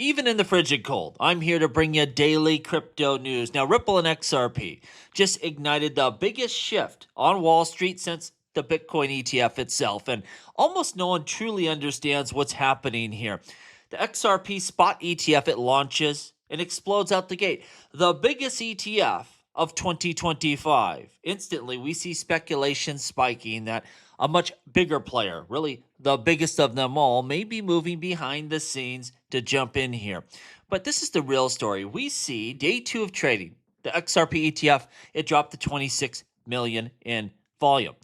even in the frigid cold. I'm here to bring you daily crypto news. Now, Ripple and XRP just ignited the biggest shift on Wall Street since the Bitcoin ETF itself, and almost no one truly understands what's happening here. The XRP spot ETF, it launches and explodes out the gate. The biggest ETF of 2025. Instantly, we see speculation spiking that a much bigger player, really the biggest of them all, may be moving behind the scenes to jump in here. But this is the real story. We see day 2 of trading, the XRP ETF, it dropped to 26 million in volume.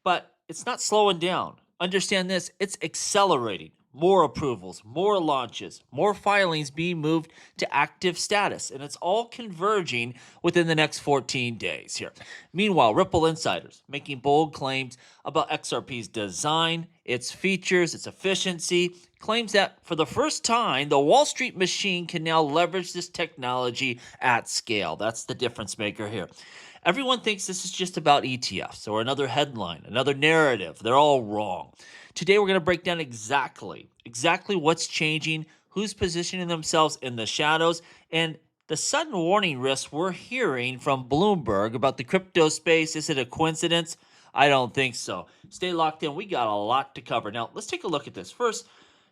But it's not slowing down. Understand this, it's accelerating. More approvals, more launches, more filings being moved to active status, and it's all converging within the next 14 days here. Meanwhile, Ripple insiders making bold claims about XRP's design, its features, its efficiency, claims that for the first time, the Wall Street machine can now leverage this technology at scale. That's the difference maker here. Everyone thinks this is just about ETFs or another headline, another narrative. They're all wrong. Today, we're going to break down exactly what's changing, who's positioning themselves in the shadows, and the sudden warning risks we're hearing from Bloomberg about the crypto space. Is it a coincidence? I don't think so. Stay locked in. We got a lot to cover. Now, let's take a look at this. First,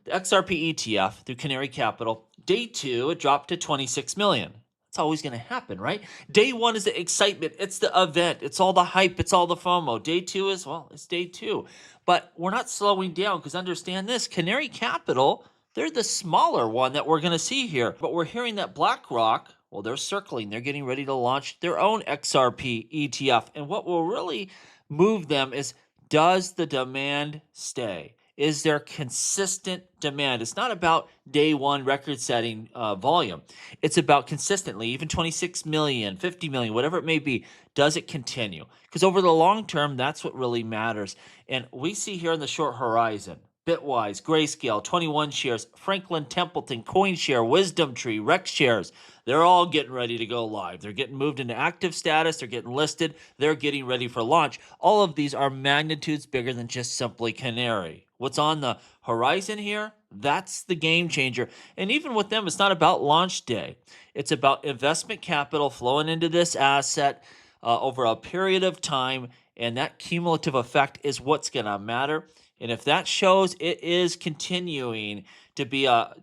the XRP ETF through Canary Capital. Day 2, it dropped to 26 million. It's always going to happen, right? Day 1 is the excitement. It's the event. It's all the hype. It's all the FOMO. Day 2 is, well, it's day 2. But we're not slowing down because understand this, Canary Capital, they're the smaller one that we're going to see here. But we're hearing that BlackRock, well, they're circling. They're getting ready to launch their own XRP ETF. And what will really move them is, does the demand stay? Is there consistent demand? It's not about day 1 record-setting volume. It's about consistently, even 26 million, 50 million, whatever it may be, does it continue? Because over the long term, that's what really matters. And we see here in the short horizon, Bitwise, Grayscale, 21 shares, Franklin Templeton, CoinShare, WisdomTree, Rex shares, they're all getting ready to go live. They're getting moved into active status. They're getting listed. They're getting ready for launch. All of these are magnitudes bigger than just simply Canary. What's on the horizon here? That's the game changer. And even with them, it's not about launch day. It's about investment capital flowing into this asset over a period of time. And that cumulative effect is what's going to matter. And if that shows it is continuing to be a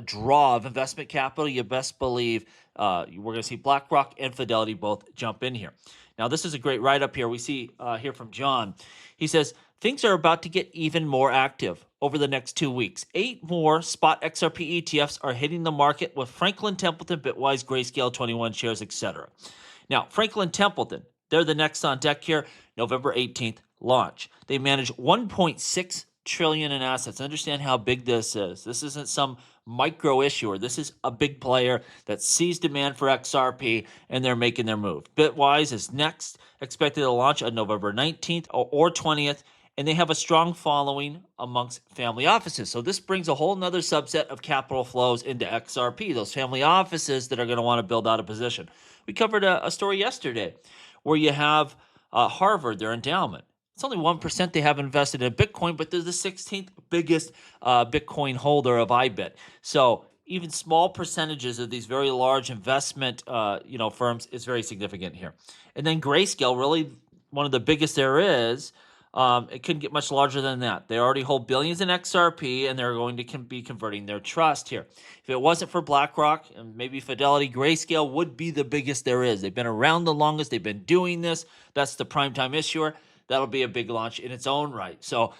draw of investment capital, you best believe we're going to see BlackRock and Fidelity both jump in here. Now, this is a great write-up here. We see here from John. He says, things are about to get even more active over the next 2 weeks. 8 more spot XRP ETFs are hitting the market with Franklin Templeton, Bitwise, Grayscale, 21 shares, etc. Now, Franklin Templeton, they're the next on deck here, November 18th launch. They manage 1.6 trillion in assets. Understand how big this is. This isn't some micro issuer. This is a big player that sees demand for XRP, and they're making their move. Bitwise is next, expected to launch on November 19th or 20th, and they have a strong following amongst family offices. So this brings a whole nother subset of capital flows into XRP, those family offices that are going to want to build out a position. We covered a story yesterday where you have Harvard, their endowment. It's only 1% they have invested in Bitcoin, but they're the 16th biggest Bitcoin holder of IBIT. So even small percentages of these very large investment firms is very significant here. And then Grayscale, really one of the biggest there is. It couldn't get much larger than that. They already hold billions in XRP, and they're going to be converting their trust here. If it wasn't for BlackRock and maybe Fidelity, Grayscale would be the biggest there is. They've been around the longest. They've been doing this. That's the primetime issuer. That'll be a big launch in its own right. So,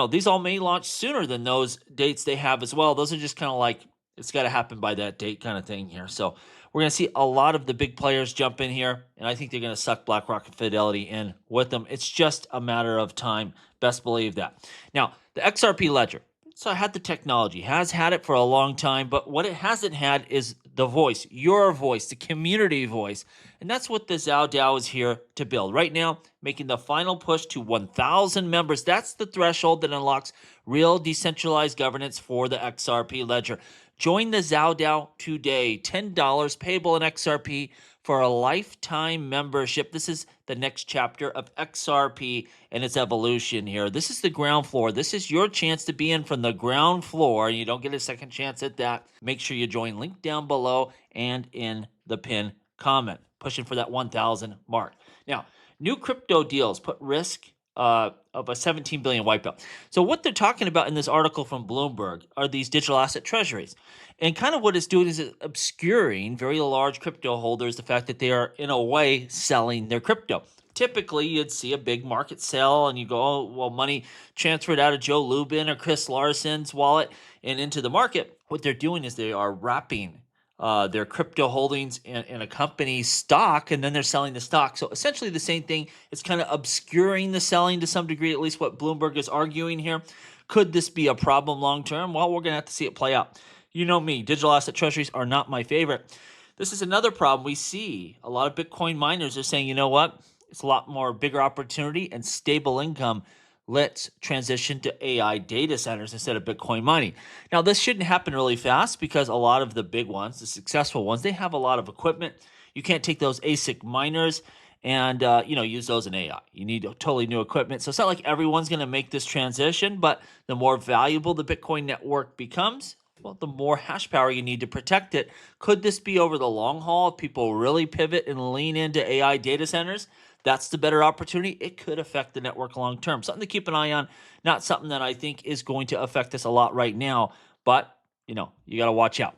these all may launch sooner than those dates they have as well. Those are just kind of like, it's got to happen by that date kind of thing here. So we're going to see a lot of the big players jump in here, and I think they're going to suck BlackRock and Fidelity in with them. It's just a matter of time. Best believe that. Now, the XRP ledger. So it had the technology, has had it for a long time, but what it hasn't had is the voice, your voice, the community voice. And that's what the Zhao DAO is here to build. Right now, making the final push to 1,000 members. That's the threshold that unlocks real decentralized governance for the XRP ledger. Join the Zhao DAO today. $10 payable in XRP for a lifetime membership. This is the next chapter of XRP and its evolution here. This is the ground floor. This is your chance to be in from the ground floor. You don't get a second chance at that. Make sure you join. Link down below and in the pin comment. Pushing for that 1,000 mark. Now, new crypto deals put risk of a 17 billion wipeout. So what they're talking about in this article from Bloomberg are these digital asset treasuries. And kind of what it's doing is obscuring very large crypto holders, the fact that they are, in a way, selling their crypto. Typically, you'd see a big market sell and you go, oh, well, money transferred out of Joe Lubin or Chris Larson's wallet and into the market. What they're doing is they are wrapping their crypto holdings in a company's stock, and then they're selling the stock. So essentially the same thing. It's kind of obscuring the selling to some degree, at least what Bloomberg is arguing here. Could this be a problem long term? Well, we're going to have to see it play out. You know me, digital asset treasuries are not my favorite. This is another problem we see. A lot of Bitcoin miners are saying, you know what? It's a lot more bigger opportunity and stable income. Let's transition to AI data centers instead of Bitcoin mining. Now, this shouldn't happen really fast because a lot of the big ones, the successful ones, they have a lot of equipment. You can't take those ASIC miners and use those in AI. You need totally new equipment. So it's not like everyone's going to make this transition, but the more valuable the Bitcoin network becomes, well, the more hash power you need to protect it. Could this be over the long haul if people really pivot and lean into AI data centers? That's the better opportunity. It could affect the network long term. Something to keep an eye on. Not something that I think is going to affect us a lot right now, but you got to watch out.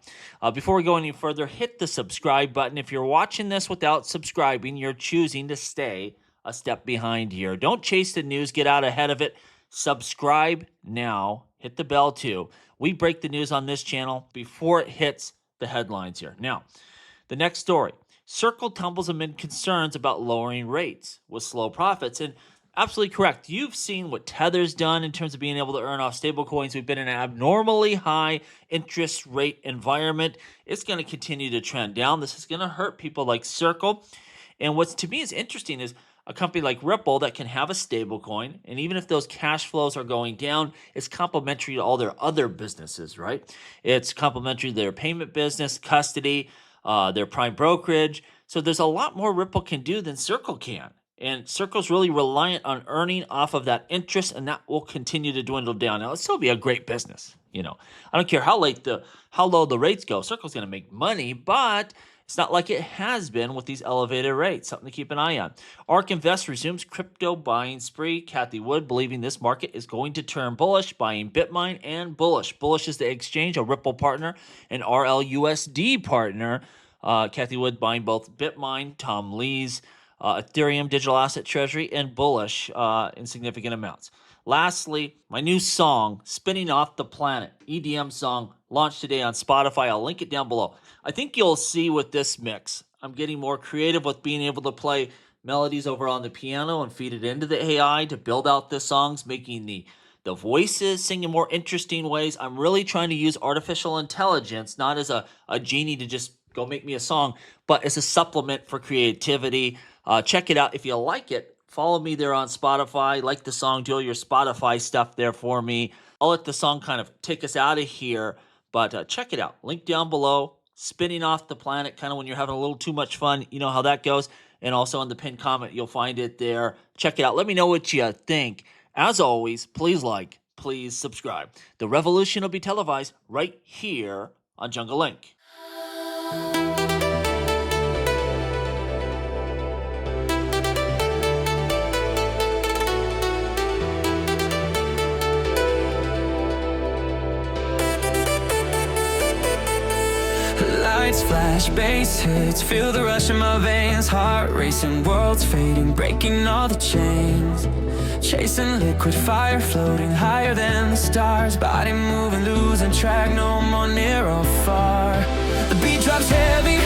Before we go any further, hit the subscribe button. If you're watching this without subscribing, you're choosing to stay a step behind here. Don't chase the news. Get out ahead of it. Subscribe now. Hit the bell too. We break the news on this channel before it hits the headlines here. Now, the next story. Circle tumbles amid concerns about lowering rates with slow profits. And absolutely correct. You've seen what Tether's done in terms of being able to earn off stablecoins. We've been in an abnormally high interest rate environment. It's going to continue to trend down. This is going to hurt people like Circle. And what's to me is interesting is a company like Ripple that can have a stablecoin, and even if those cash flows are going down, it's complementary to all their other businesses, right? It's complementary to their payment business, custody, their prime brokerage. So there's a lot more Ripple can do than Circle can. And Circle's really reliant on earning off of that interest, and that will continue to dwindle down. Now, it'll still be a great business. I don't care how low the rates go. Circle's going to make money, but it's not like it has been with these elevated rates. Something to keep an eye on. ARK Invest resumes crypto buying spree. Cathie Wood believing this market is going to turn bullish, buying Bitmine and Bullish. Bullish is the exchange, a Ripple partner, and RLUSD partner. Cathie Wood buying both Bitmine, Tom Lee's Ethereum digital asset treasury, and Bullish in significant amounts. Lastly, my new song, Spinning Off the Planet, EDM song, launched today on Spotify. I'll link it down below. I think you'll see with this mix, I'm getting more creative with being able to play melodies over on the piano and feed it into the AI to build out the songs, making the voices sing in more interesting ways. I'm really trying to use artificial intelligence, not as a genie to just go make me a song, but as a supplement for creativity. Check it out. If you like it, follow me there on Spotify. Like the song, do all your Spotify stuff there for me. I'll let the song kind of take us out of here, but check it out. Link down below. Spinning Off the Planet, kind of when you're having a little too much fun. You know how that goes. And also in the pinned comment, you'll find it there. Check it out. Let me know what you think. As always, please like, please subscribe. The revolution will be televised right here on Jungle Link. Lights flash, bass hits, feel the rush in my veins. Heart racing, worlds fading, breaking all the chains. Chasing liquid fire, floating higher than the stars. Body moving, losing track, no more near or far. The beat drops heavy